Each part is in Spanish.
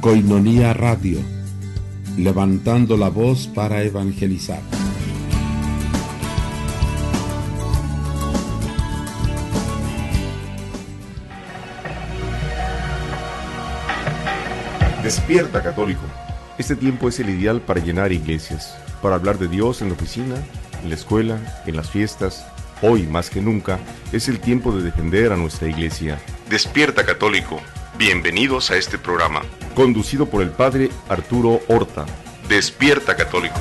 Koinonía Radio, levantando la voz para evangelizar. Despierta, católico. Este tiempo es el ideal para llenar iglesias, para hablar de Dios en la oficina, en la escuela, en las fiestas. Hoy, más que nunca, es el tiempo de defender a nuestra iglesia. Despierta, católico. Bienvenidos a este programa, conducido por el Padre Arturo Horta. Despierta, católico.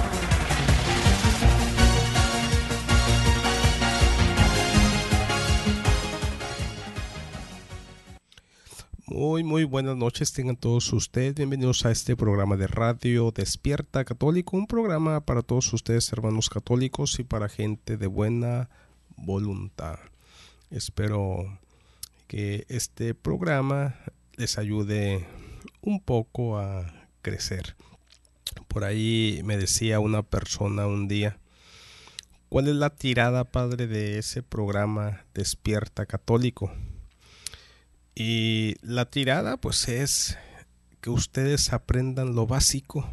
Muy buenas noches, tengan todos ustedes bienvenidos a este programa de radio Despierta Católico, un programa para todos ustedes hermanos católicos y para gente de buena voluntad. Espero que este programa les ayude un poco a crecer. Por ahí me decía una persona un día, ¿cuál es la tirada, padre, de ese programa Despierta Católico? Y la tirada pues es que ustedes aprendan lo básico.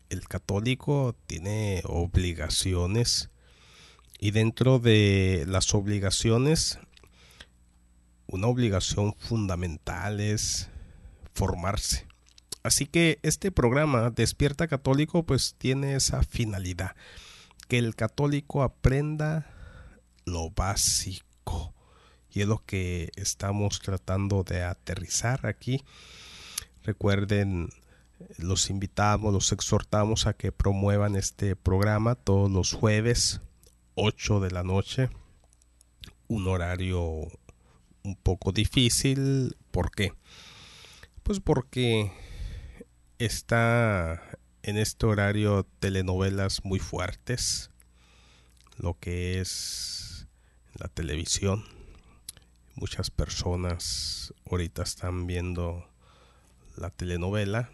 El católico tiene obligaciones y dentro de las obligaciones, una obligación fundamental es formarse. Así que este programa Despierta Católico pues tiene esa finalidad, que el católico aprenda lo básico. Y es lo que estamos tratando de aterrizar aquí. Recuerden, los invitamos, los exhortamos a que promuevan este programa todos los jueves, 8 de la noche. Un horario un poco difícil. ¿Por qué? Pues porque está en este horario telenovelas muy fuertes, lo que es la televisión. Muchas personas ahorita están viendo la telenovela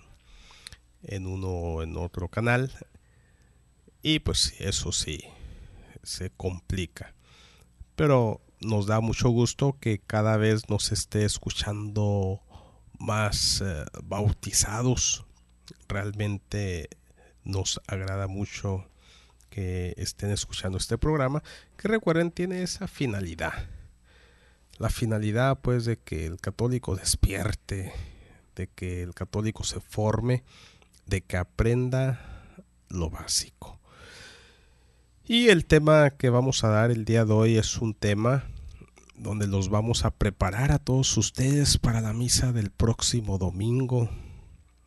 en uno o en otro canal y pues eso sí, se complica. Pero nos da mucho gusto que cada vez nos esté escuchando más bautizados. Realmente nos agrada mucho que estén escuchando este programa, que recuerden tiene esa finalidad. La finalidad pues de que el católico despierte, de que el católico se forme, de que aprenda lo básico. Y el tema que vamos a dar el día de hoy es un tema donde los vamos a preparar a todos ustedes para la misa del próximo domingo.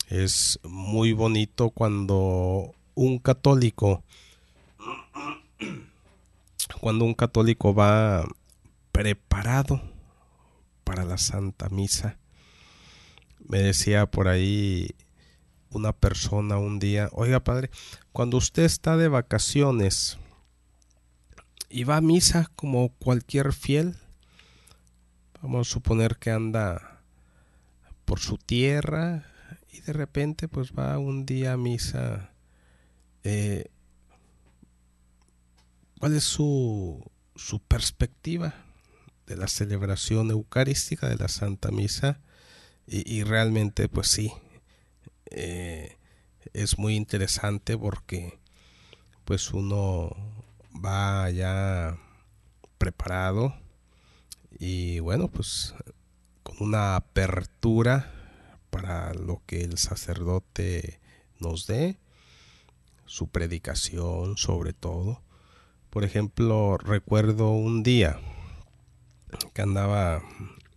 Es muy bonito cuando un católico va preparado para la Santa Misa. Me decía por ahí una persona un día, oiga padre, cuando usted está de vacaciones y va a misa como cualquier fiel, vamos a suponer que anda por su tierra y de repente pues va un día a misa, ¿cuál es su perspectiva de la celebración eucarística de la Santa Misa? Y realmente pues sí, es muy interesante porque pues uno va ya preparado y bueno pues con una apertura para lo que el sacerdote nos dé, su predicación sobre todo. Por ejemplo, recuerdo un día que andaba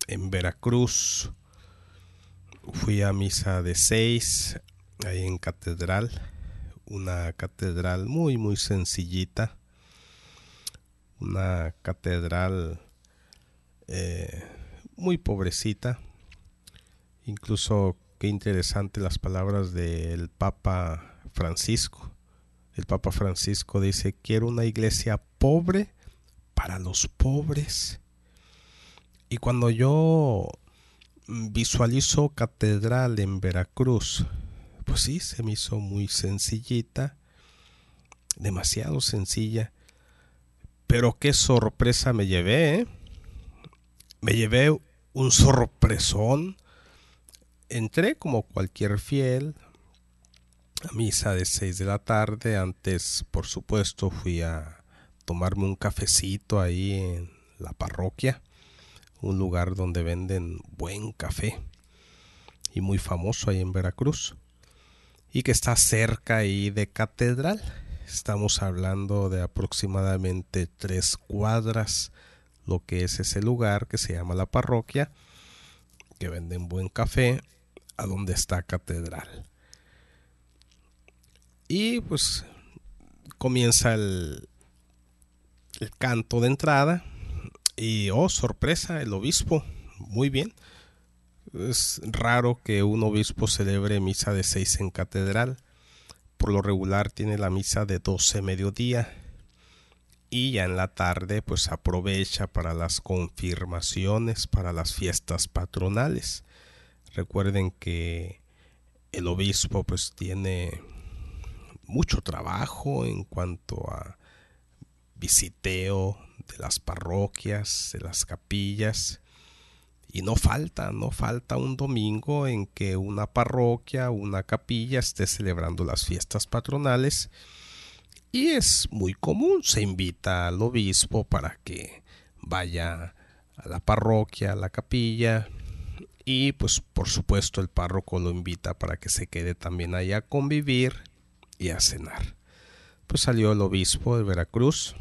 en Veracruz, fui a misa de 6 ahí en catedral, una catedral muy sencillita, una catedral muy pobrecita. Incluso qué interesante las palabras del Papa Francisco. El Papa Francisco dice: quiero una iglesia pobre para los pobres. Y cuando yo visualizo catedral en Veracruz, pues sí, se me hizo muy sencillita, demasiado sencilla. Pero qué sorpresa me llevé, Me llevé un sorpresón entré como cualquier fiel a misa de 6 de la tarde. Antes, por supuesto, fui a tomarme un cafecito ahí en la parroquia, un lugar donde venden buen café y muy famoso ahí en Veracruz, y que está cerca ahí de Catedral. Estamos hablando de aproximadamente 3 cuadras, lo que es ese lugar que se llama la parroquia, que venden buen café, a donde está Catedral. Y pues comienza el canto de entrada y oh sorpresa, el obispo, muy bien. Es raro que un obispo celebre misa de 6 en Catedral. Por lo regular tiene la misa de 12 mediodía, y ya en la tarde pues aprovecha para las confirmaciones, para las fiestas patronales. Recuerden que el obispo pues tiene mucho trabajo en cuanto a visiteo de las parroquias, de las capillas, y no falta un domingo en que una parroquia, una capilla esté celebrando las fiestas patronales, y es muy común, se invita al obispo para que vaya a la parroquia, a la capilla, y pues por supuesto el párroco lo invita para que se quede también ahí a convivir y a cenar. Pues salió el obispo de Veracruz.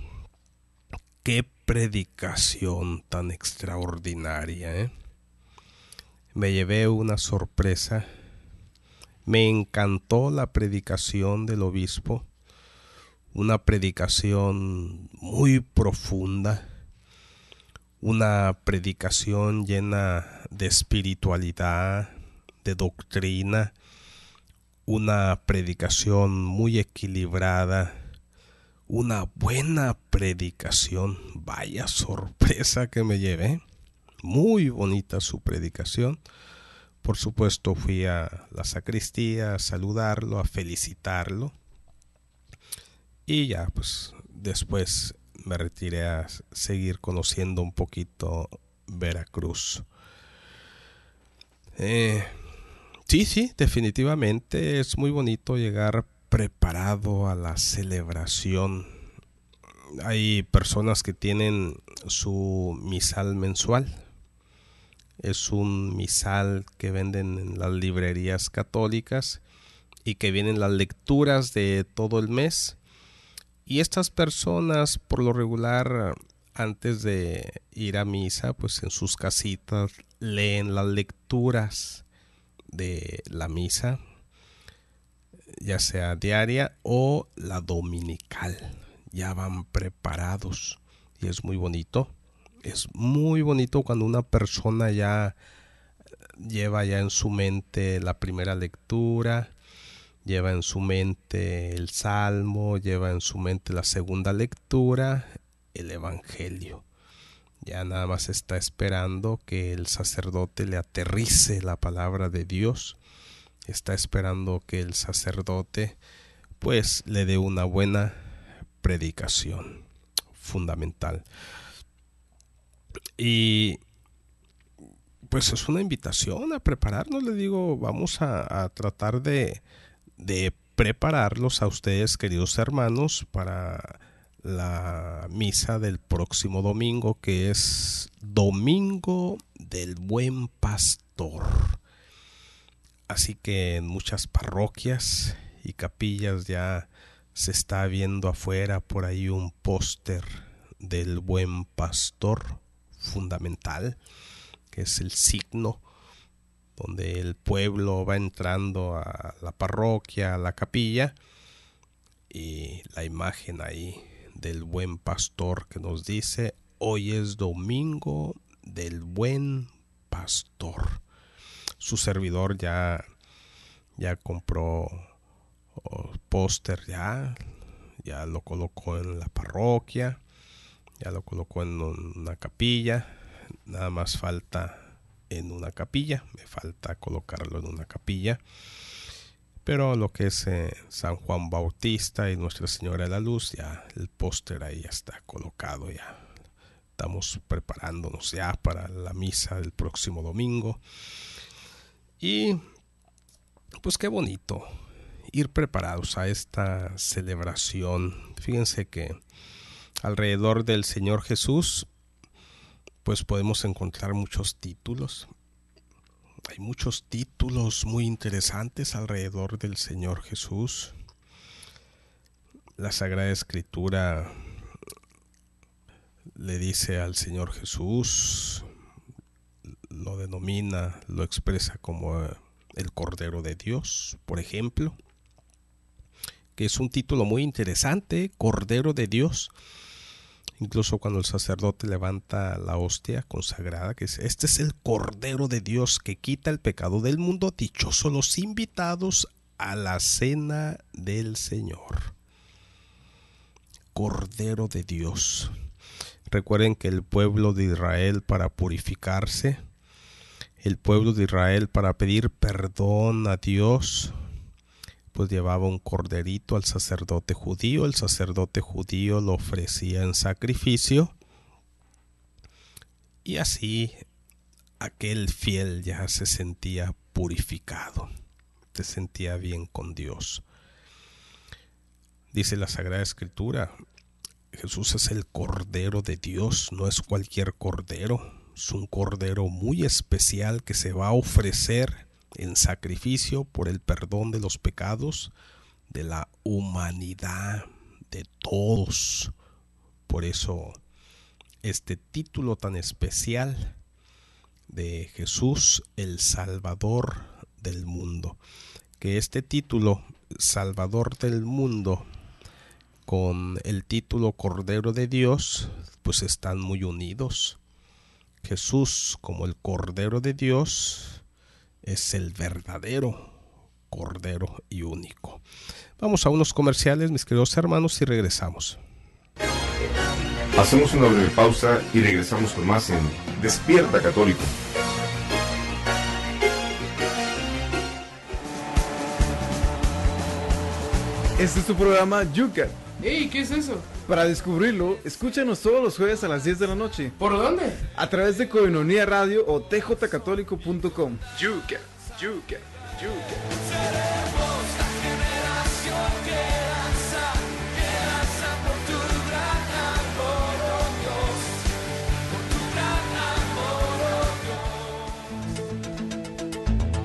Qué predicación tan extraordinaria, ¿eh? Me llevé una sorpresa. Me encantó la predicación del obispo. Una predicación muy profunda. Una predicación llena de espiritualidad, de doctrina. Una predicación muy equilibrada. Una buena predicación. Vaya sorpresa que me llevé. Muy bonita su predicación. Por supuesto fui a la sacristía a saludarlo, a felicitarlo. Y ya pues después me retiré a seguir conociendo un poquito Veracruz. Sí, definitivamente es muy bonito llegar preparado a la celebración. Hay personas que tienen su misal mensual. Es un misal que venden en las librerías católicas y que vienen las lecturas de todo el mes. Y estas personas, por lo regular, antes de ir a misa, pues en sus casitas leen las lecturas de la misa, ya sea diaria o la dominical. Ya van preparados y es muy bonito. Es muy bonito cuando una persona ya lleva ya en su mente la primera lectura, lleva en su mente el salmo, lleva en su mente la segunda lectura, el evangelio. Ya nada más está esperando que el sacerdote le aterrice la palabra de Dios. Está esperando que el sacerdote pues le dé una buena predicación. Fundamental. Y pues es una invitación a prepararnos. Le digo, vamos a tratar de prepararlos a ustedes, queridos hermanos, para la misa del próximo domingo, que es Domingo del Buen Pastor. Así que en muchas parroquias y capillas ya se está viendo afuera por ahí un póster del Buen Pastor fundamental, que es el signo donde el pueblo va entrando a la parroquia, a la capilla, y la imagen ahí del Buen Pastor que nos dice: hoy es Domingo del Buen Pastor. Su servidor ya compró póster, ya lo colocó en la parroquia, ya lo colocó en una capilla. Nada más falta en una capilla, me falta colocarlo en una capilla. Pero lo que es San Juan Bautista y Nuestra Señora de la Luz, ya el póster ahí ya está colocado. Ya estamos preparándonos ya para la misa del próximo domingo. Y pues qué bonito ir preparados a esta celebración. Fíjense que alrededor del Señor Jesús pues podemos encontrar muchos títulos. Hay muchos títulos muy interesantes alrededor del Señor Jesús. La Sagrada Escritura le dice al Señor Jesús, lo denomina, lo expresa como el Cordero de Dios, por ejemplo, que es un título muy interesante, Cordero de Dios. Incluso cuando el sacerdote levanta la hostia consagrada, que dice: este es el Cordero de Dios que quita el pecado del mundo, dichosos los invitados a la cena del Señor. Cordero de Dios. Recuerden que el pueblo de Israel, para purificarse, el pueblo de Israel, para pedir perdón a Dios, pues llevaba un corderito al sacerdote judío. El sacerdote judío lo ofrecía en sacrificio, y así aquel fiel ya se sentía purificado, se sentía bien con Dios. Dice la Sagrada Escritura, Jesús es el Cordero de Dios, no es cualquier cordero, es un cordero muy especial que se va a ofrecer en sacrificio por el perdón de los pecados de la humanidad, de todos. Por eso este título tan especial de Jesús, el Salvador del mundo, que este título, Salvador del mundo, con el título Cordero de Dios, pues están muy unidos. Jesús, como el Cordero de Dios, es el verdadero Cordero y único. Vamos a unos comerciales, mis queridos hermanos, y regresamos. Hacemos una breve pausa y regresamos con más en Despierta Católico. Este es tu programa Yucat. ¡Ey! ¿Qué es eso? Para descubrirlo, escúchanos todos los jueves a las 10 de la noche. ¿Por dónde? A través de Koinonia Radio o tjcatólico.com. Yucat, Yucat, Yucat. Seremos la generación que danza por tu gran amor, oh Dios, por tu gran amor, oh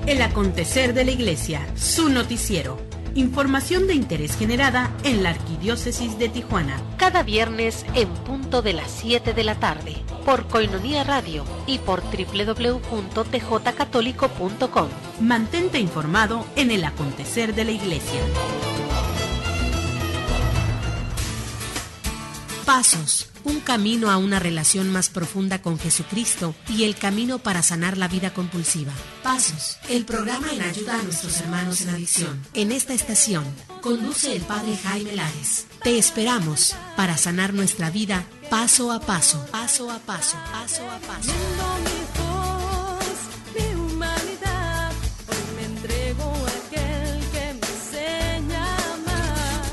Dios. El acontecer de la Iglesia, su noticiero. Información de interés generada en la Arquidiócesis de Tijuana. Cada viernes en punto de las 7 de la tarde, por Koinonia Radio y por www.tjcatólico.com. Mantente informado en el acontecer de la Iglesia. Pasos, un camino a una relación más profunda con Jesucristo y el camino para sanar la vida compulsiva. Pasos, el programa en ayuda a nuestros hermanos en adicción. En esta estación, conduce el Padre Jaime Lares. Te esperamos para sanar nuestra vida paso a paso, paso a paso, paso a paso. Mi voz, mi humanidad, hoy me entrego a aquel que me enseña a amar.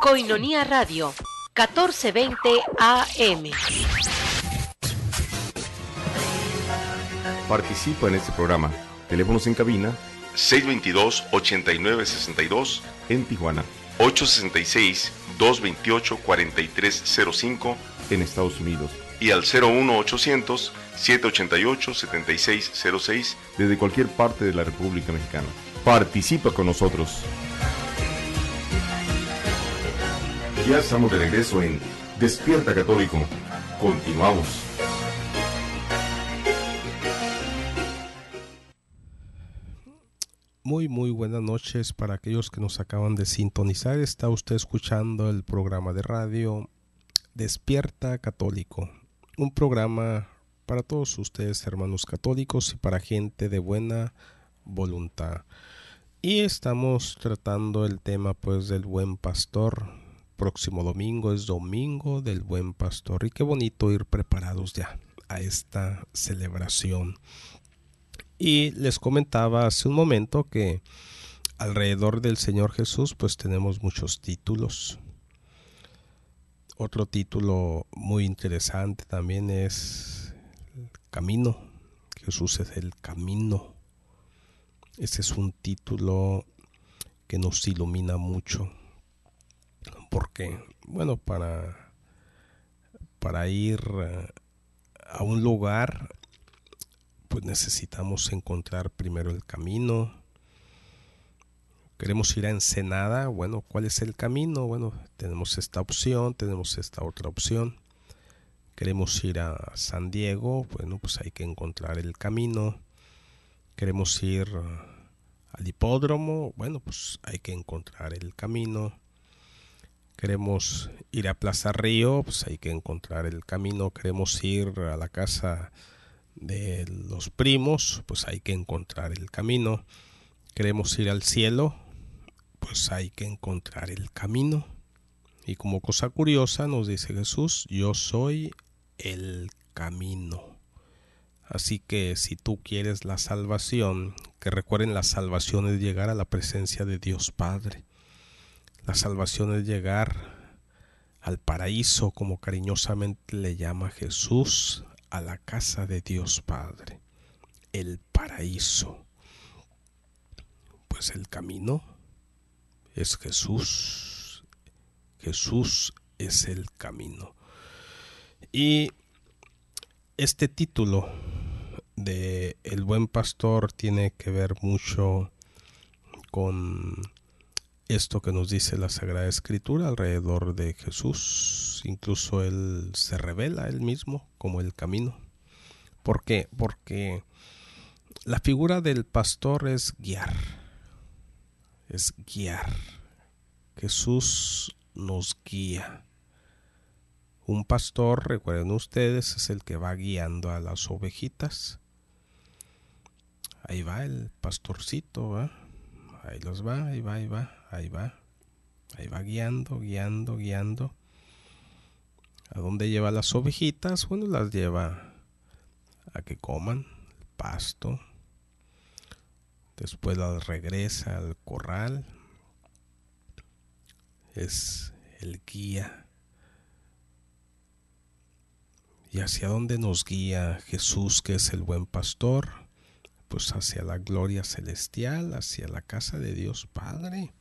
Koinonia Radio, 1420 AM. Participa en este programa. Teléfonos en cabina 622-8962 en Tijuana, 866-228-4305 en Estados Unidos y al 01800-788-7606 desde cualquier parte de la República Mexicana. Participa con nosotros. Ya estamos de regreso en Despierta Católico. Continuamos. Muy buenas noches para aquellos que nos acaban de sintonizar. Está usted escuchando el programa de radio Despierta Católico, un programa para todos ustedes, hermanos católicos, y para gente de buena voluntad. Y estamos tratando el tema pues del Buen Pastor. Próximo domingo es Domingo del Buen Pastor, y qué bonito ir preparados ya a esta celebración. Y les comentaba hace un momento que alrededor del Señor Jesús pues tenemos muchos títulos. Otro título muy interesante también es el camino. Jesús es el camino. Este es un título que nos ilumina mucho. Porque, bueno, para ir a un lugar, pues necesitamos encontrar primero el camino. Queremos ir a Ensenada, bueno, ¿cuál es el camino? Bueno, tenemos esta opción, tenemos esta otra opción. Queremos ir a San Diego, bueno, pues hay que encontrar el camino. Queremos ir al hipódromo, bueno, pues hay que encontrar el camino. Queremos ir a Plaza Río, pues hay que encontrar el camino. Queremos ir a la casa de los primos, pues hay que encontrar el camino. Queremos ir al cielo, pues hay que encontrar el camino. Y como cosa curiosa nos dice Jesús, yo soy el camino. Así que si tú quieres la salvación, que recuerden, la salvación es llegar a la presencia de Dios Padre. La salvación es llegar al paraíso, como cariñosamente le llama Jesús, a la casa de Dios Padre. El paraíso. Pues el camino es Jesús. Jesús es el camino. Y este título de El Buen Pastor tiene que ver mucho con esto que nos dice la Sagrada Escritura alrededor de Jesús. Incluso Él se revela Él mismo como el camino. ¿Por qué? Porque la figura del pastor es guiar. Es guiar. Jesús nos guía. Un pastor, recuerden ustedes, es el que va guiando a las ovejitas. Ahí va el pastorcito, ¿va? Ahí los va, ahí va, ahí va, ahí va. Ahí va guiando, guiando, guiando. ¿A dónde lleva las ovejitas? Bueno, las lleva a que coman el pasto. Después las regresa al corral. Es el guía. ¿Y hacia dónde nos guía Jesús, que es el buen pastor? Pues hacia la gloria celestial, hacia la casa de Dios Padre.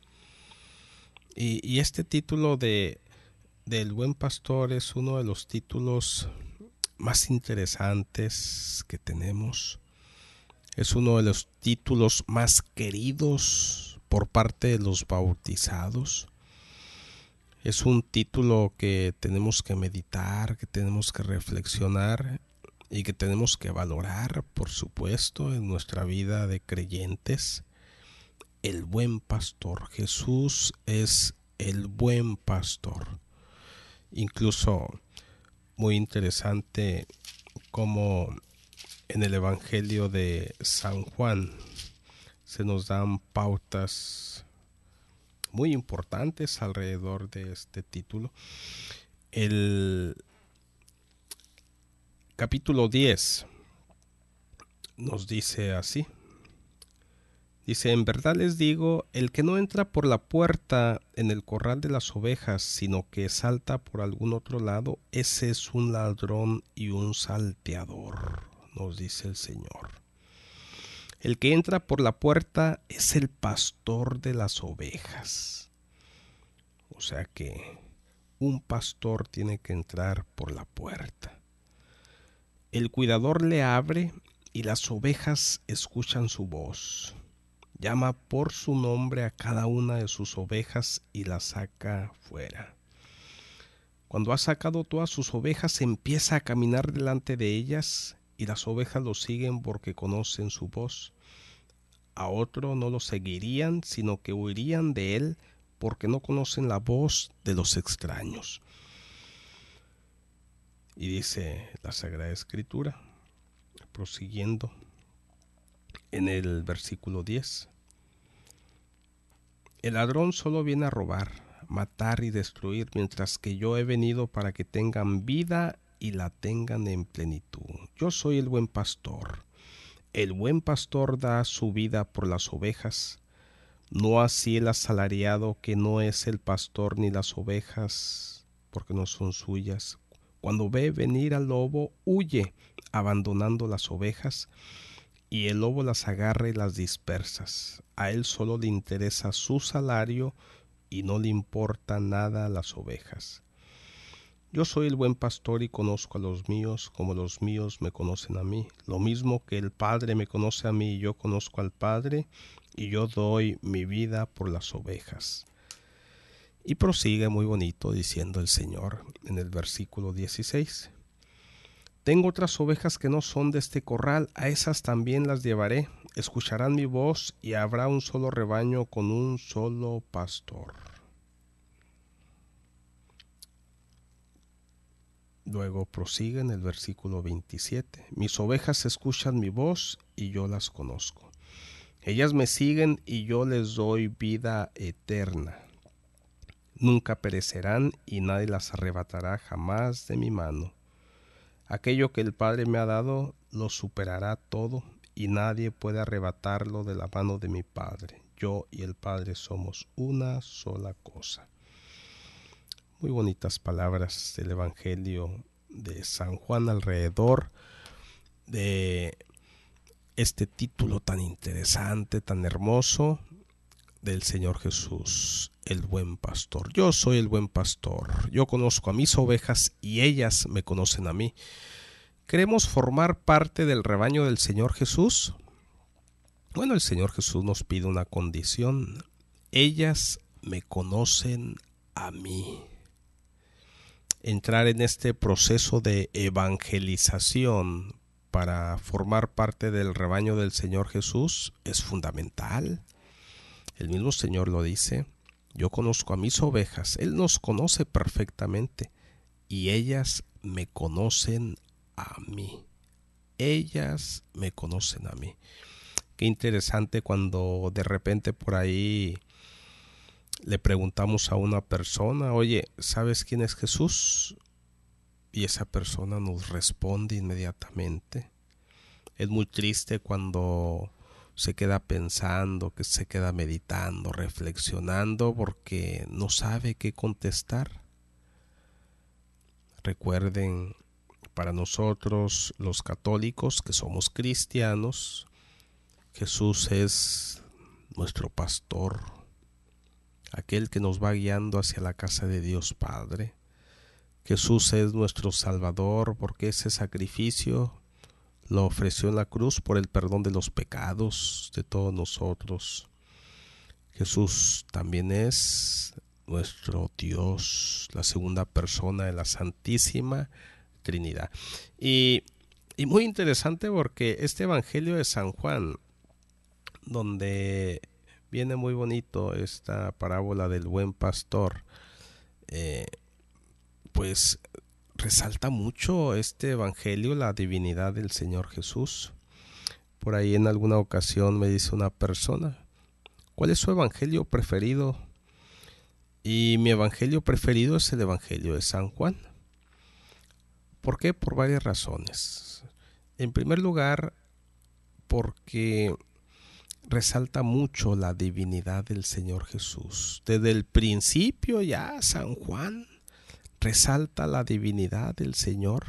Y este título del buen pastor es uno de los títulos más interesantes que tenemos. Es uno de los títulos más queridos por parte de los bautizados. Es un título que tenemos que meditar, que tenemos que reflexionar y que tenemos que valorar, por supuesto, en nuestra vida de creyentes. El buen pastor. Jesús es el buen pastor. Incluso muy interesante como en el Evangelio de San Juan se nos dan pautas muy importantes alrededor de este título. El capítulo 10 nos dice así. Dice, en verdad les digo, el que no entra por la puerta en el corral de las ovejas, sino que salta por algún otro lado, ese es un ladrón y un salteador, nos dice el Señor. El que entra por la puerta es el pastor de las ovejas. O sea que un pastor tiene que entrar por la puerta. El cuidador le abre y las ovejas escuchan su voz. Llama por su nombre a cada una de sus ovejas y las saca fuera. Cuando ha sacado todas sus ovejas, empieza a caminar delante de ellas y las ovejas lo siguen porque conocen su voz. A otro no lo seguirían, sino que huirían de él porque no conocen la voz de los extraños. Y dice la Sagrada Escritura, prosiguiendo en el versículo 10. El ladrón solo viene a robar, matar y destruir, mientras que yo he venido para que tengan vida y la tengan en plenitud. Yo soy el buen pastor. El buen pastor da su vida por las ovejas, no así el asalariado, que no es el pastor ni las ovejas, porque no son suyas. Cuando ve venir al lobo, huye, abandonando las ovejas, y el lobo las agarra y las dispersas. A él solo le interesa su salario y no le importa nada a las ovejas. Yo soy el buen pastor y conozco a los míos como los míos me conocen a mí. Lo mismo que el Padre me conoce a mí y yo conozco al Padre, y yo doy mi vida por las ovejas. Y prosigue muy bonito diciendo el Señor en el versículo 16. Tengo otras ovejas que no son de este corral, a esas también las llevaré. Escucharán mi voz y habrá un solo rebaño con un solo pastor. Luego prosigue en el versículo 27. Mis ovejas escuchan mi voz y yo las conozco. Ellas me siguen y yo les doy vida eterna. Nunca perecerán y nadie las arrebatará jamás de mi mano. Aquello que el Padre me ha dado lo superará todo y nadie puede arrebatarlo de la mano de mi Padre. Yo y el Padre somos una sola cosa. Muy bonitas palabras del Evangelio de San Juan alrededor de este título tan interesante, tan hermoso del Señor Jesús, el buen pastor. Yo soy el buen pastor. Yo conozco a mis ovejas y ellas me conocen a mí. ¿Queremos formar parte del rebaño del Señor Jesús? Bueno, el Señor Jesús nos pide una condición. Ellas me conocen a mí. Entrar en este proceso de evangelización para formar parte del rebaño del Señor Jesús es fundamental. El mismo Señor lo dice. Yo conozco a mis ovejas. Él nos conoce perfectamente y ellas me conocen a mí. Ellas me conocen a mí. Qué interesante cuando de repente por ahí le preguntamos a una persona, oye, ¿sabes quién es Jesús? Y esa persona nos responde inmediatamente. Es muy triste cuando se queda pensando, que se queda meditando, reflexionando, porque no sabe qué contestar. Recuerden, para nosotros los católicos que somos cristianos, Jesús es nuestro pastor, aquel que nos va guiando hacia la casa de Dios Padre. Jesús es nuestro Salvador porque ese sacrificio lo ofreció en la cruz por el perdón de los pecados de todos nosotros. Jesús también es nuestro Dios, la segunda persona de la Santísima Trinidad. Y muy interesante porque este Evangelio de San Juan, donde viene muy bonito esta parábola del buen pastor, pues resalta mucho este Evangelio la divinidad del Señor Jesús. Por ahí en alguna ocasión me dice una persona, ¿cuál es su Evangelio preferido? Y mi Evangelio preferido es el Evangelio de San Juan. ¿Por qué? Por varias razones. En primer lugar, porque resalta mucho la divinidad del Señor Jesús. Desde el principio ya San Juan resalta la divinidad del Señor.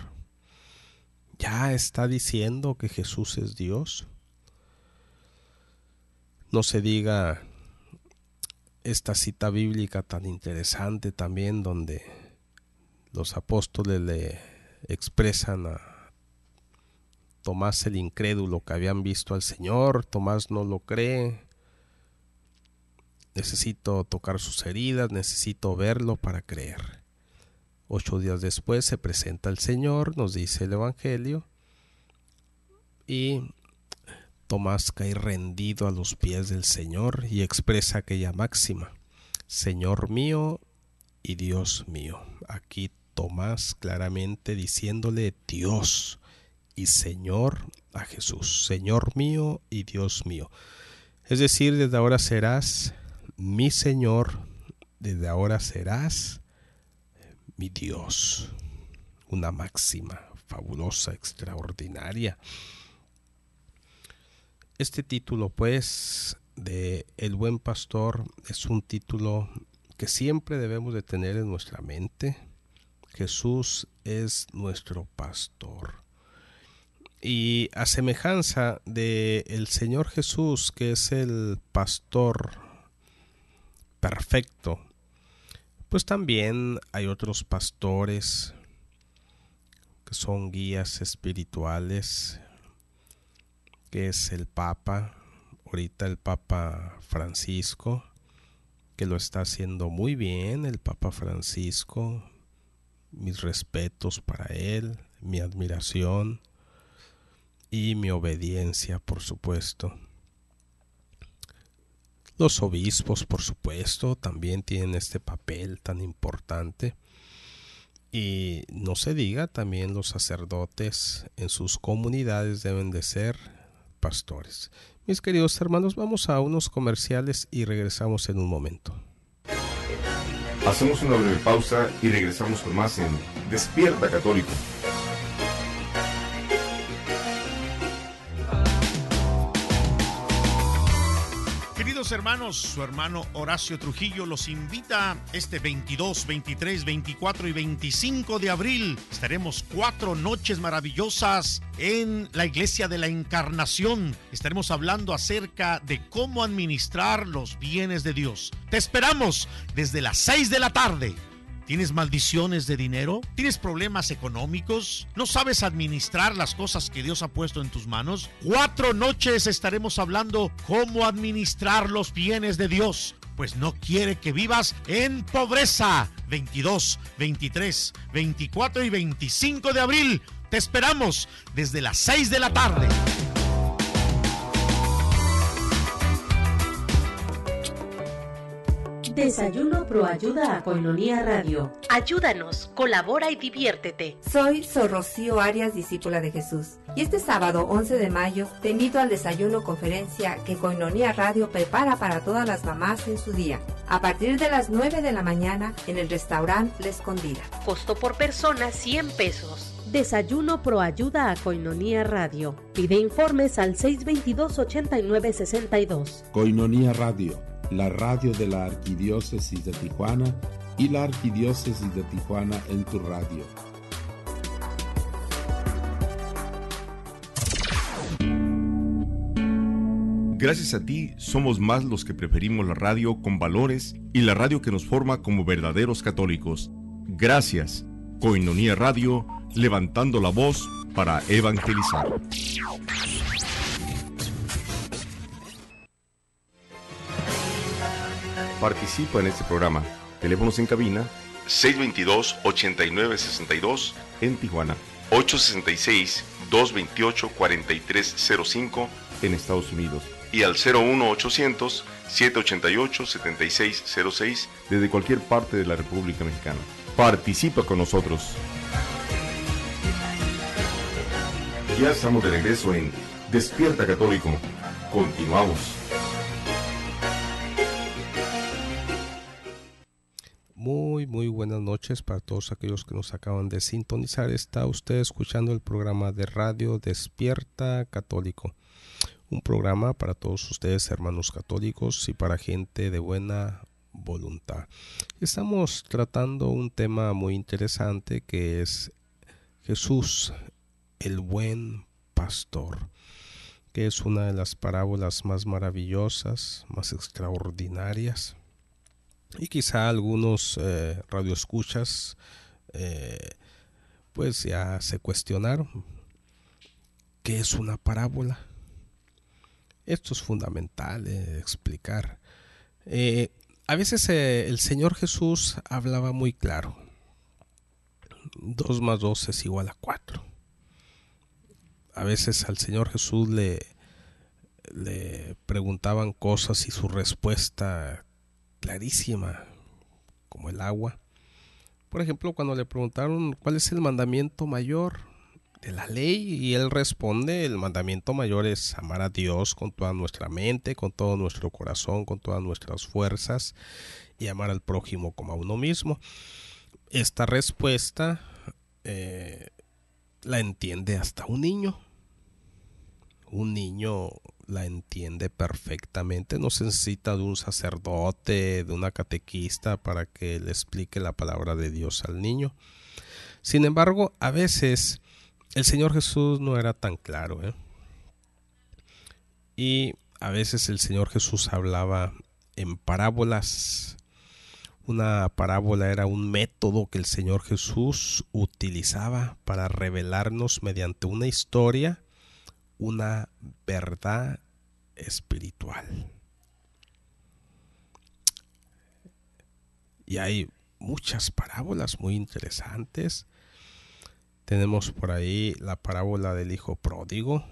Ya está diciendo que Jesús es Dios. No se diga esta cita bíblica tan interesante también, donde los apóstoles le expresan a Tomás el incrédulo que habían visto al Señor. Tomás no lo cree. Necesito tocar sus heridas, necesito verlo para creer. 8 días después se presenta el Señor, nos dice el Evangelio, y Tomás cae rendido a los pies del Señor y expresa aquella máxima: Señor mío y Dios mío. Aquí Tomás claramente diciéndole Dios y Señor a Jesús. Señor mío y Dios mío. Es decir, desde ahora serás mi Señor, desde ahora serás mi Dios. Una máxima fabulosa, extraordinaria. Este título, pues, de El Buen Pastor es un título que siempre debemos de tener en nuestra mente. Jesús es nuestro pastor. Y a semejanza de el Señor Jesús, que es el pastor perfecto, pues también hay otros pastores que son guías espirituales, que es el Papa, ahorita el Papa Francisco, que lo está haciendo muy bien, el Papa Francisco. Mis respetos para él, mi admiración y mi obediencia, por supuesto. Los obispos, por supuesto, también tienen este papel tan importante. Y no se diga, también los sacerdotes en sus comunidades deben de ser pastores. Mis queridos hermanos, vamos a unos comerciales y regresamos en un momento. Hacemos una breve pausa y regresamos con más en Despierta Católico. Queridos hermanos, su hermano Horacio Trujillo los invita este 22, 23, 24 y 25 de abril. Estaremos 4 noches maravillosas en la Iglesia de la Encarnación. Estaremos hablando acerca de cómo administrar los bienes de Dios. Te esperamos desde las 6 de la tarde. ¿Tienes maldiciones de dinero? ¿Tienes problemas económicos? ¿No sabes administrar las cosas que Dios ha puesto en tus manos? 4 noches estaremos hablando cómo administrar los bienes de Dios, pues no quiere que vivas en pobreza. 22, 23, 24 y 25 de abril. Te esperamos desde las 6 de la tarde. Desayuno Proayuda a Koinonia Radio. Ayúdanos, colabora y diviértete. Soy Sor Rocío Arias, discípula de Jesús, y este sábado 11 de mayo te invito al desayuno conferencia que Koinonia Radio prepara para todas las mamás en su día, a partir de las 9 de la mañana en el restaurante La Escondida. Costo por persona 100 pesos. Desayuno Proayuda a Koinonia Radio. Pide informes al 622-8962. Koinonia Radio, la radio de la Arquidiócesis de Tijuana y la Arquidiócesis de Tijuana en tu radio. Gracias a ti, somos más los que preferimos la radio con valores y la radio que nos forma como verdaderos católicos. Gracias, Koinonia Radio, levantando la voz para evangelizar. Participa en este programa. Teléfonos en cabina 622-8962 en Tijuana, 866-228-4305 en Estados Unidos y al 01800-788-7606 desde cualquier parte de la República Mexicana. Participa con nosotros. Ya estamos de regreso en Despierta Católico. Continuamos. Muy buenas noches para todos aquellos que nos acaban de sintonizar. Está usted escuchando el programa de radio Despierta Católico, un programa para todos ustedes, hermanos católicos, y para gente de buena voluntad. Estamos tratando un tema muy interesante que es Jesús, el buen pastor, que es una de las parábolas más maravillosas, más extraordinarias. Y quizá algunos radioescuchas pues ya se cuestionaron ¿qué es una parábola? Esto es fundamental explicar. A veces el Señor Jesús hablaba muy claro. 2 más 2 es igual a 4. A veces al Señor Jesús le preguntaban cosas y su respuesta clarísima como el agua. Por ejemplo, cuando le preguntaron cuál es el mandamiento mayor de la ley, y él responde: el mandamiento mayor es amar a Dios con toda nuestra mente, con todo nuestro corazón, con todas nuestras fuerzas, y amar al prójimo como a uno mismo. Esta respuesta la entiende hasta un niño. Un niño la entiende perfectamente, no se necesita de un sacerdote, de una catequista para que le explique la palabra de Dios al niño. Sin embargo, a veces el Señor Jesús no era tan claro, ¿eh? Y a veces el Señor Jesús hablaba en parábolas. Una parábola era un método que el Señor Jesús utilizaba para revelarnos mediante una historia una verdad espiritual. Y hay muchas parábolas muy interesantes. Tenemos por ahí la parábola del hijo pródigo,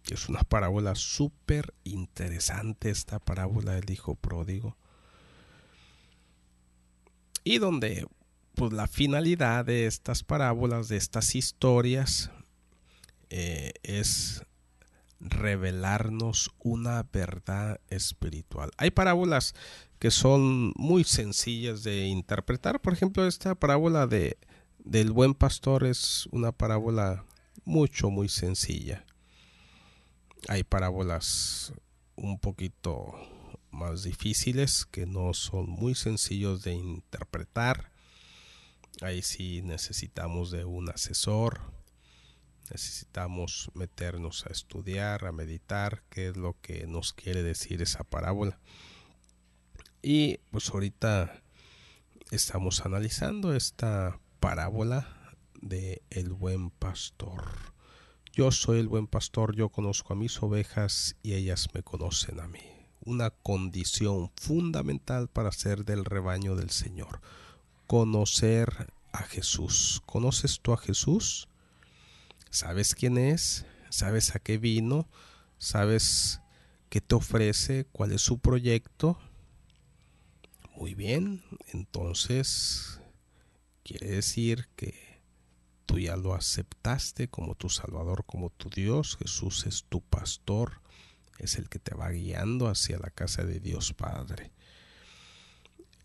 que es una parábola súper interesante, esta parábola del hijo pródigo. Y donde pues la finalidad de estas parábolas, de estas historias, es revelarnos una verdad espiritual. Hay parábolas que son muy sencillas de interpretar. Por ejemplo, esta parábola del buen pastor es una parábola muy sencilla. Hay parábolas un poquito más difíciles que no son muy sencillos de interpretar. Ahí sí necesitamos de un asesor, necesitamos meternos a estudiar, a meditar qué es lo que nos quiere decir esa parábola. Y pues ahorita estamos analizando esta parábola de el buen pastor. Yo soy el buen pastor, yo conozco a mis ovejas y ellas me conocen a mí. Una condición fundamental para ser del rebaño del Señor. Conocer a Jesús. ¿Conoces tú a Jesús? ¿Sabes quién es? ¿Sabes a qué vino? ¿Sabes qué te ofrece? ¿Cuál es su proyecto? Muy bien, entonces quiere decir que tú ya lo aceptaste como tu Salvador, como tu Dios. Jesús es tu pastor, es el que te va guiando hacia la casa de Dios Padre.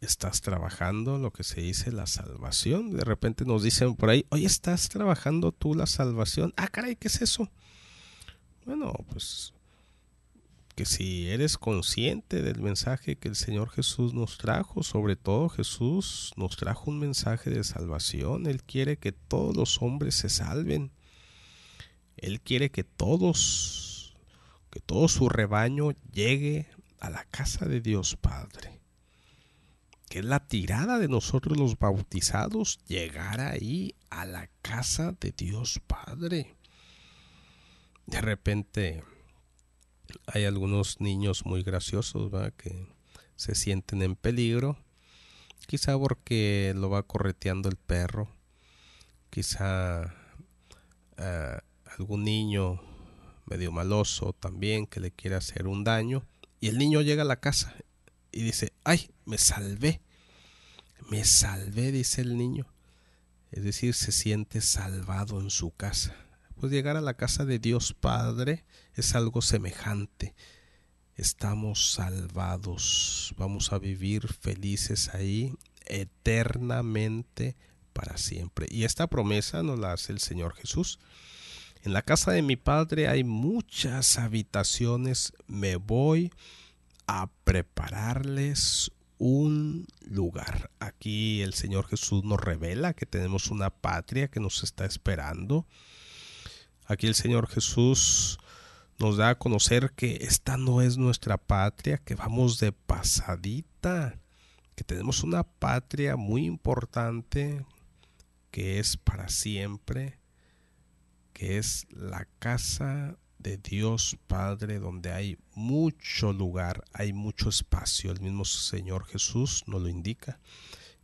Estás trabajando lo que se dice la salvación. De repente nos dicen por ahí, oye, ¿estás trabajando tú la salvación? Ah, caray, ¿qué es eso? Bueno, pues que si eres consciente del mensaje que el Señor Jesús nos trajo, sobre todo Jesús nos trajo un mensaje de salvación. Él quiere que todos los hombres se salven. Él quiere que todo su rebaño llegue a la casa de Dios Padre. Que es la tirada de nosotros los bautizados, llegar ahí a la casa de Dios Padre. De repente hay algunos niños muy graciosos, ¿verdad?, que se sienten en peligro, quizá porque lo va correteando el perro, quizá algún niño medio maloso también que le quiere hacer un daño, y el niño llega a la casa y dice, ¡ay, me salvé! Me salvé, dice el niño. Es decir, se siente salvado en su casa. Pues llegar a la casa de Dios Padre es algo semejante. Estamos salvados, vamos a vivir felices ahí eternamente para siempre. Y esta promesa nos la hace el Señor Jesús. En la casa de mi Padre hay muchas habitaciones, me voy a prepararles un lugar. Aquí el Señor Jesús nos revela que tenemos una patria que nos está esperando. Aquí el Señor Jesús nos da a conocer que esta no es nuestra patria, que vamos de pasadita, que tenemos una patria muy importante que es para siempre, que es la casa de Dios Padre, donde hay mucho lugar, hay mucho espacio. El mismo Señor Jesús nos lo indica.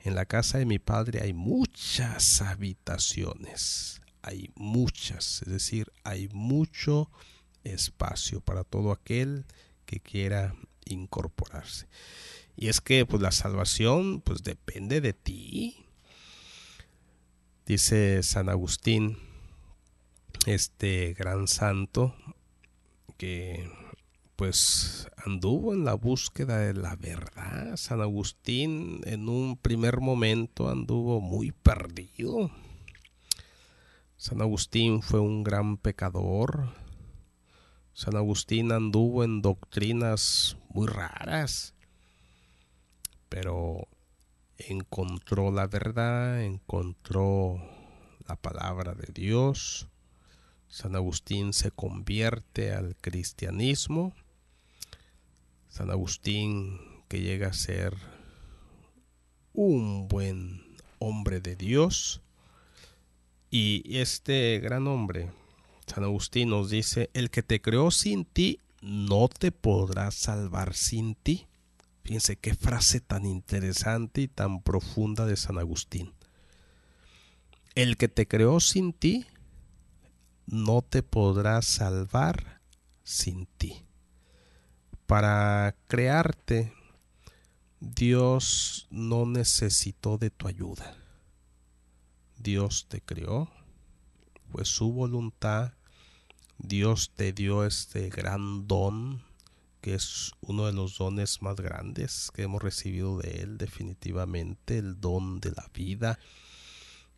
En la casa de mi Padre hay muchas habitaciones. Hay muchas, es decir, hay mucho espacio para todo aquel que quiera incorporarse. Y es que pues la salvación pues depende de ti. Dice San Agustín, este gran santo, que pues anduvo en la búsqueda de la verdad. San Agustín en un primer momento anduvo muy perdido. San Agustín fue un gran pecador. San Agustín anduvo en doctrinas muy raras, pero encontró la verdad, encontró la palabra de Dios. San Agustín se convierte al cristianismo. San Agustín que llega a ser un buen hombre de Dios. Y este gran hombre, San Agustín, nos dice: el que te creó sin ti no te podrá salvar sin ti. Fíjense qué frase tan interesante y tan profunda de San Agustín. El que te creó sin ti no te podrá salvar sin ti. Para crearte, Dios no necesitó de tu ayuda. Dios te creó, fue su voluntad. Dios te dio este gran don, que es uno de los dones más grandes que hemos recibido de Él, definitivamente, el don de la vida,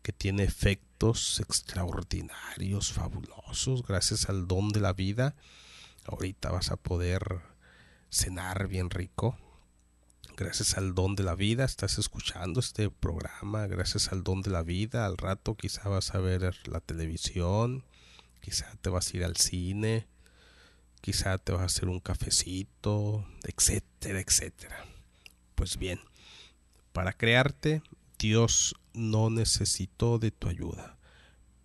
que tiene efectos extraordinarios, fabulosos. Gracias al don de la vida, ahorita vas a poder cenar bien rico. Gracias al don de la vida estás escuchando este programa. Gracias al don de la vida, al rato quizá vas a ver la televisión, quizá te vas a ir al cine, quizá te vas a hacer un cafecito, etcétera, etcétera. Pues bien, para crearte, Dios no necesitó de tu ayuda.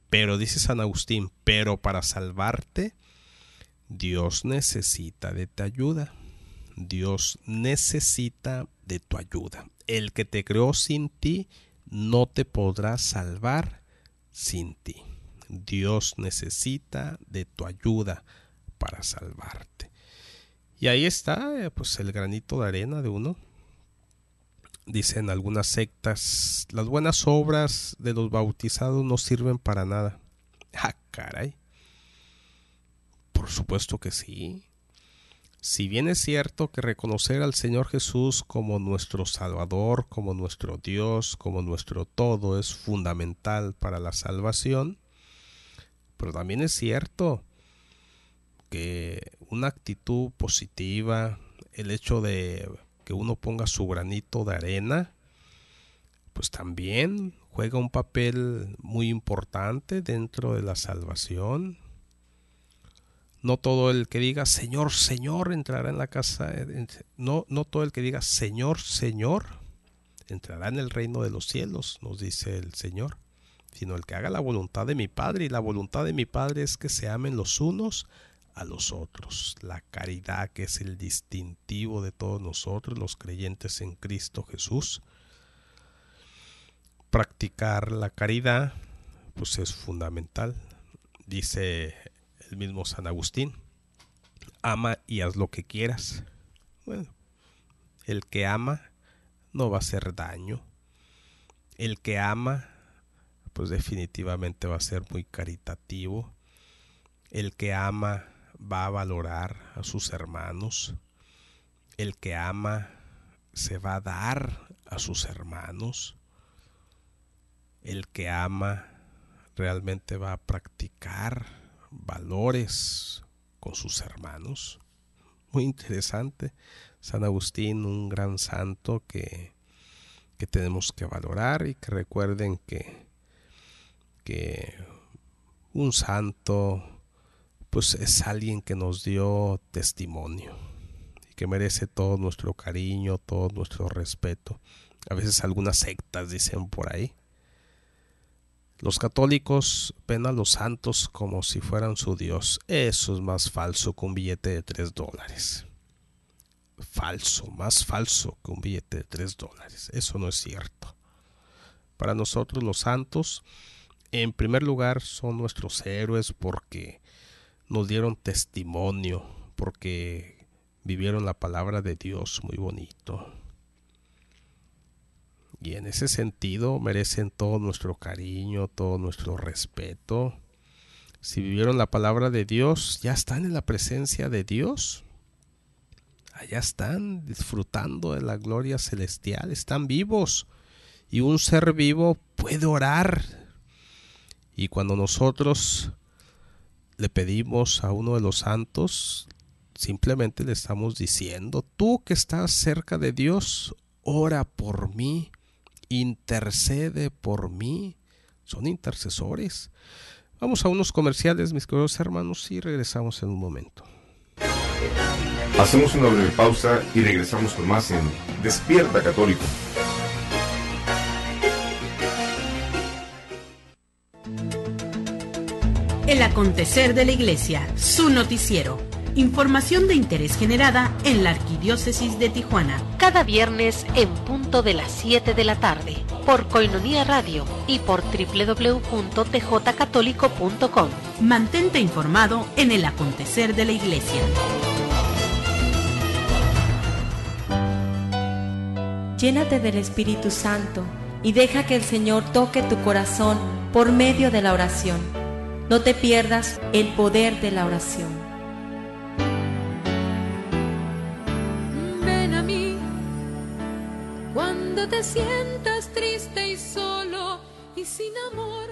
Pero dice San Agustín, pero para salvarte, Dios necesita de tu ayuda. Dios necesita de tu ayuda. El que te creó sin ti no te podrá salvar sin ti. Dios necesita de tu ayuda para salvarte. Y ahí está, pues, el granito de arena de uno. Dicen algunas sectas: las buenas obras de los bautizados no sirven para nada. ¡Ah, caray! Por supuesto que sí. Si bien es cierto que reconocer al Señor Jesús como nuestro Salvador, como nuestro Dios, como nuestro todo es fundamental para la salvación, pero también es cierto que una actitud positiva, el hecho de que uno ponga su granito de arena, pues también juega un papel muy importante dentro de la salvación. No todo el que diga Señor, Señor entrará en la casa. No todo el que diga Señor, Señor entrará en el reino de los cielos, nos dice el Señor, sino el que haga la voluntad de mi Padre. Y la voluntad de mi Padre es que se amen los unos a los otros. La caridad, que es el distintivo de todos nosotros, los creyentes en Cristo Jesús. Practicar la caridad, pues, es fundamental. Dice el mismo San Agustín: ama y haz lo que quieras. Bueno, el que ama no va a hacer daño. El que ama, pues definitivamente va a ser muy caritativo. El que ama va a valorar a sus hermanos. El que ama se va a dar a sus hermanos. El que ama realmente va a practicar valores con sus hermanos. Muy interesante. San Agustín, un gran santo que tenemos que valorar, y que recuerden que un santo, pues, es alguien que nos dio testimonio y que merece todo nuestro cariño, todo nuestro respeto. A veces algunas sectas dicen por ahí: los católicos ven a los santos como si fueran su Dios. Eso es más falso que un billete de $3. Falso, más falso que un billete de $3. Eso no es cierto. Para nosotros los santos, en primer lugar, son nuestros héroes porque nos dieron testimonio, porque vivieron la palabra de Dios muy bonito. Y en ese sentido merecen todo nuestro cariño, todo nuestro respeto. Si vivieron la palabra de Dios, ya están en la presencia de Dios. Allá están disfrutando de la gloria celestial, están vivos. Y un ser vivo puede orar. Y cuando nosotros le pedimos a uno de los santos, simplemente le estamos diciendo: tú que estás cerca de Dios, ora por mí. Intercede por mí. son intercesores. Vamos a unos comerciales, mis queridos hermanos, y regresamos en un momento. Hacemos una breve pausa y regresamos con más en Despierta Católico. El acontecer de la Iglesia, su noticiero. Información de interés generada en la Arquidiócesis de Tijuana. Cada viernes en punto de las 7 de la tarde, por Coinonía Radio y por www.tjcatólico.com. Mantente informado en el acontecer de la Iglesia. Llénate del Espíritu Santo y deja que el Señor toque tu corazón por medio de la oración. No te pierdas el poder de la oración. Ven a mí cuando te sientas triste y solo y sin amor.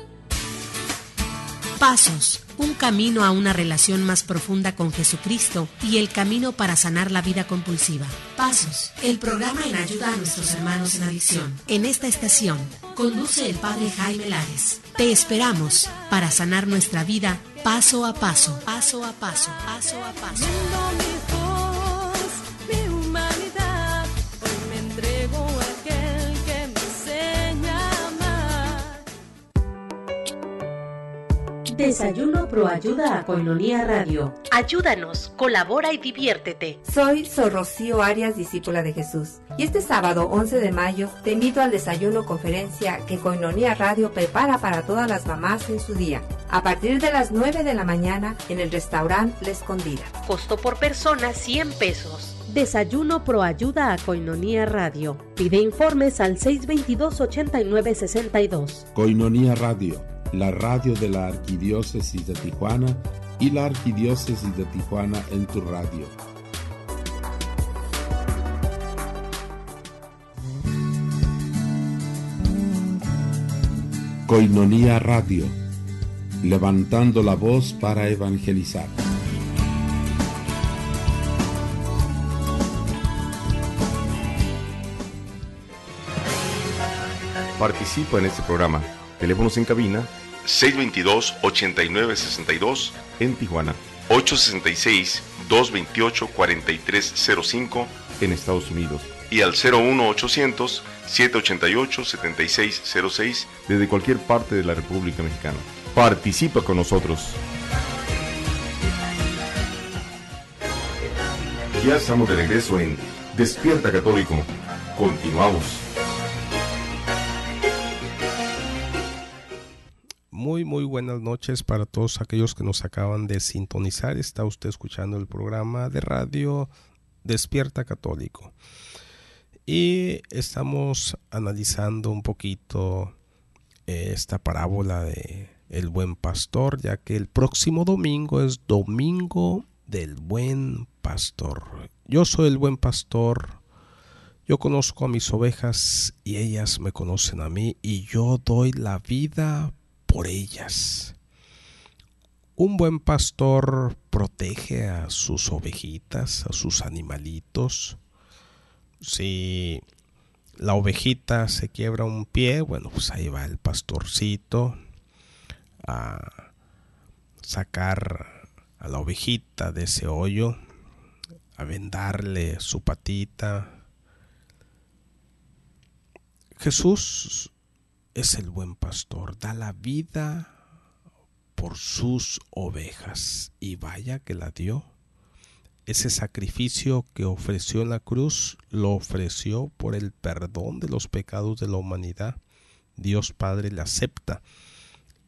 Pasos, un camino a una relación más profunda con Jesucristo y el camino para sanar la vida compulsiva. Pasos, el programa en ayuda a nuestros hermanos en adicción. En esta estación, conduce el Padre Jaime Lares. Te esperamos para sanar nuestra vida paso a paso, paso a paso, paso a paso. Viendo mi voz, mi humanidad, hoy me entrego a aquel que me enseña a amar. Desayuno Pro Ayuda a Coinonía Radio. Ayúdanos, colabora y diviértete. Soy Sor Rocío Arias, discípula de Jesús, y este sábado 11 de mayo te invito al desayuno conferencia que Coinonía Radio prepara para todas las mamás en su día, a partir de las 9 de la mañana en el restaurante La Escondida. Costo por persona 100 pesos. Desayuno Pro Ayuda a Coinonía Radio. Pide informes al 622-8962. Coinonía Radio, la radio de la Arquidiócesis de Tijuana y la Arquidiócesis de Tijuana en tu radio. Coinonía Radio, levantando la voz para evangelizar. Participa en este programa. Teléfonos en cabina 622-8962 en Tijuana, 866-228-4305 en Estados Unidos y al 01800-788-7606 desde cualquier parte de la República Mexicana. Participa con nosotros. Ya estamos de regreso en Despierta Católico. Continuamos. Muy buenas noches para todos aquellos que nos acaban de sintonizar. Está usted escuchando el programa de radio Despierta Católico. Y estamos analizando un poquito esta parábola de el buen pastor, ya que el próximo domingo es Domingo del Buen Pastor. Yo soy el buen pastor. Yo conozco a mis ovejas y ellas me conocen a mí, y yo doy la vida por ellas. Un buen pastor protege a sus ovejitas, a sus animalitos. Si la ovejita se quiebra un pie, bueno, pues ahí va el pastorcito a sacar a la ovejita de ese hoyo, a vendarle su patita. Jesús es el buen pastor, da la vida por sus ovejas, y vaya que la dio. Ese sacrificio que ofreció en la cruz, lo ofreció por el perdón de los pecados de la humanidad. Dios Padre le acepta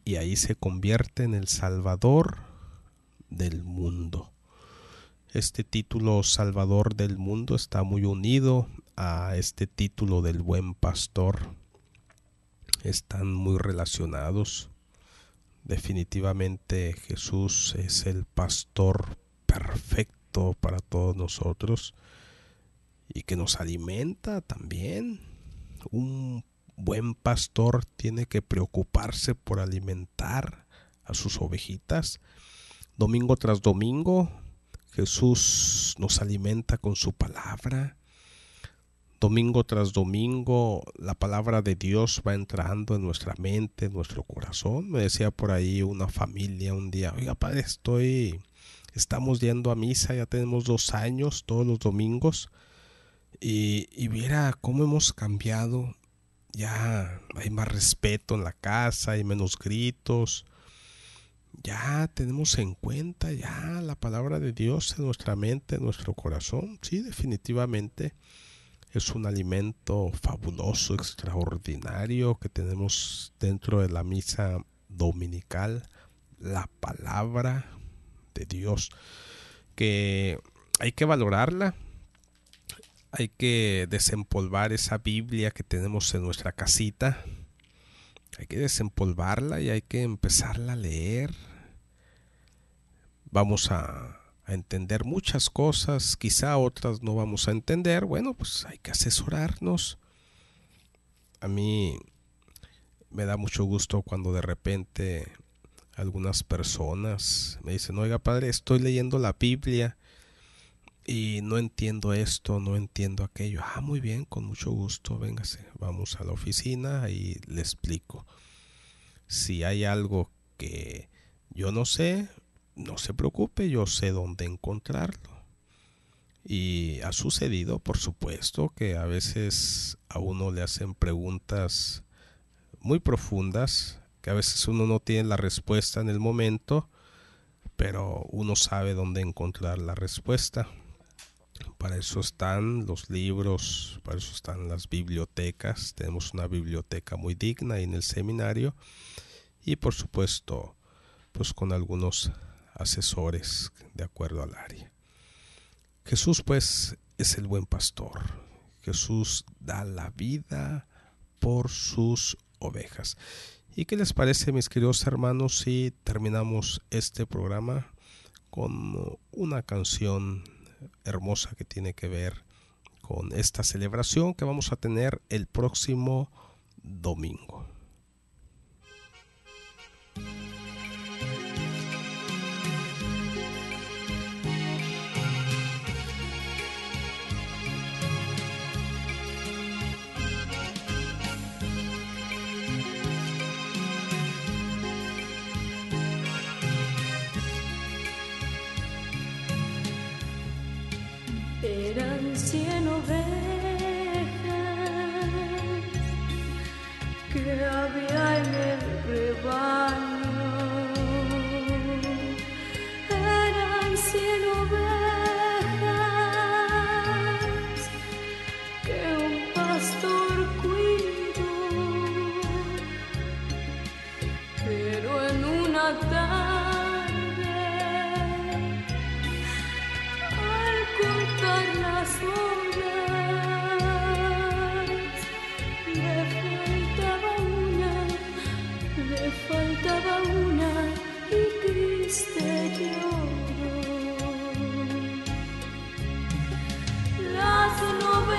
y ahí se convierte en el Salvador del mundo. Este título, Salvador del mundo, está muy unido a este título del buen pastor. Están muy relacionados. Definitivamente Jesús es el pastor perfecto para todos nosotros y que nos alimenta también. Un buen pastor tiene que preocuparse por alimentar a sus ovejitas. Domingo tras domingo Jesús nos alimenta con su palabra. domingo tras domingo la palabra de Dios va entrando en nuestra mente, en nuestro corazón. Me decía por ahí una familia un día, oiga padre, estamos yendo a misa, ya tenemos 2 años todos los domingos y viera cómo hemos cambiado. Ya hay más respeto en la casa, hay menos gritos. Ya tenemos en cuenta ya la palabra de Dios en nuestra mente, en nuestro corazón. Sí, definitivamente es un alimento fabuloso, extraordinario que tenemos dentro de la misa dominical, la palabra de Dios, que hay que valorarla. Hay que desempolvar esa Biblia que tenemos en nuestra casita. Hay que desempolvarla y hay que empezarla a leer. Vamos a entender muchas cosas, quizá otras no vamos a entender. Bueno, pues hay que asesorarnos. A mí me da mucho gusto cuando de repente algunas personas me dicen, oiga padre, estoy leyendo la Biblia y no entiendo esto, no entiendo aquello. Ah, muy bien, con mucho gusto, véngase, vamos a la oficina y le explico. Si hay algo que yo no sé, no se preocupe, yo sé dónde encontrarlo. Y ha sucedido, por supuesto, que a veces a uno le hacen preguntas muy profundas, que a veces uno no tiene la respuesta en el momento, pero uno sabe dónde encontrar la respuesta. Para eso están los libros, para eso están las bibliotecas. Tenemos una biblioteca muy digna ahí en el seminario y por supuesto pues con algunos asesores de acuerdo al área. Jesús pues es el buen pastor. Jesús da la vida por sus ovejas. ¿Y qué les parece, mis queridos hermanos, si terminamos este programa con una canción hermosa que tiene que ver con esta celebración que vamos a tener el próximo domingo? Eran 100 ovejas que había en el rebaño. Eran 100 ovejas que un pastor cuidó. Pero en una tarde, las horas, le faltaba una y triste lloró. Las 99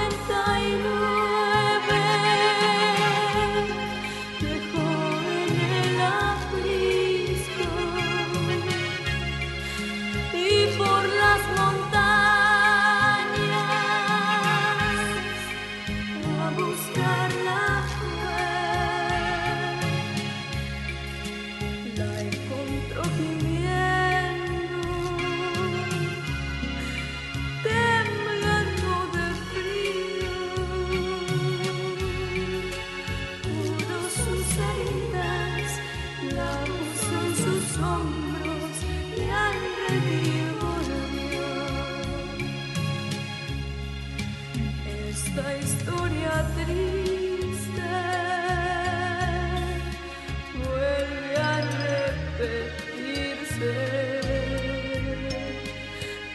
dejó en el aprisco y por las montañas esta historia triste vuelve a repetirse.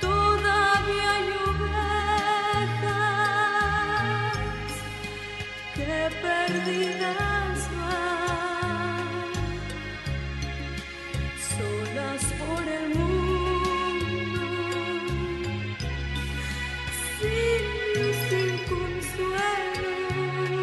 Todavía hay ovejas que perdidas van, solas por el mundo, sin consuelo.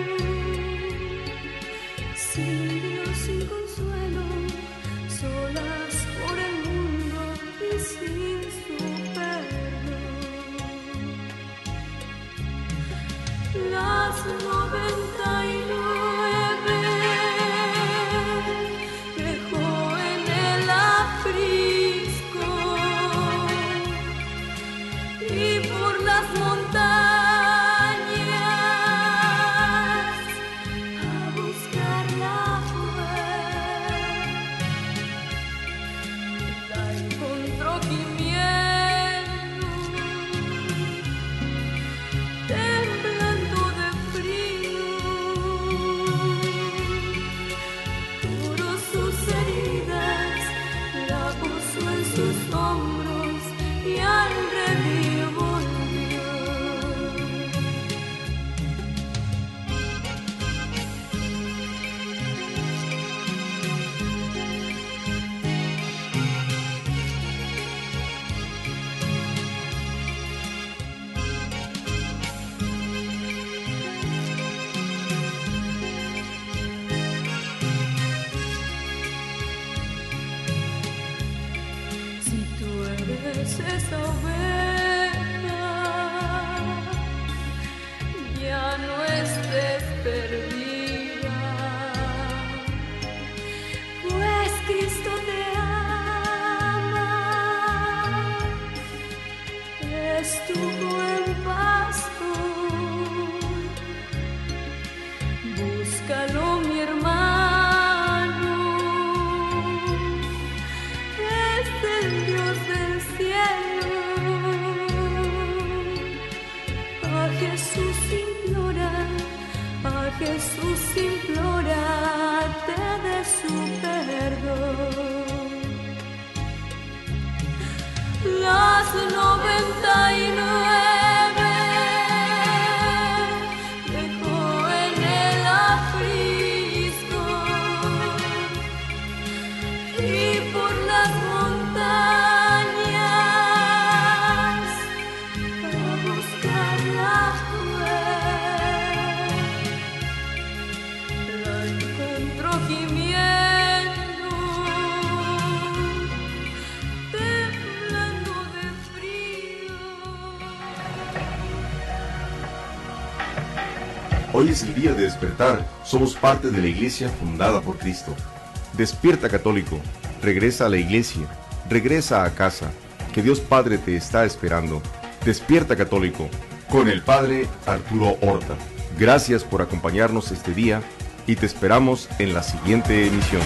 dejó en el aprisco y por las montañas a buscar la fue. La encontró gimiendo, temblando de frío, curó sus heridas, la puso en sus hombros y al redil volvió. Si tú eres esa oveja, ya no estés perdida, pues Cristo te ama, es tu buen pastor. Búscalo, mi hermano, es el Dios del cielo. A Jesús implora, te dé su perdón. Las 99 dejó en el aprisco y por las montañas a buscarla fue. La encontró gimiendo, temblando de frío. Hoy es el día de despertar. Somos parte de la iglesia fundada por Cristo. Despierta, católico. Regresa a la iglesia. Regresa a casa. Que Dios Padre te está esperando. Despierta, católico. Con el Padre Arturo Horta. Gracias por acompañarnos este día y te esperamos en la siguiente emisión.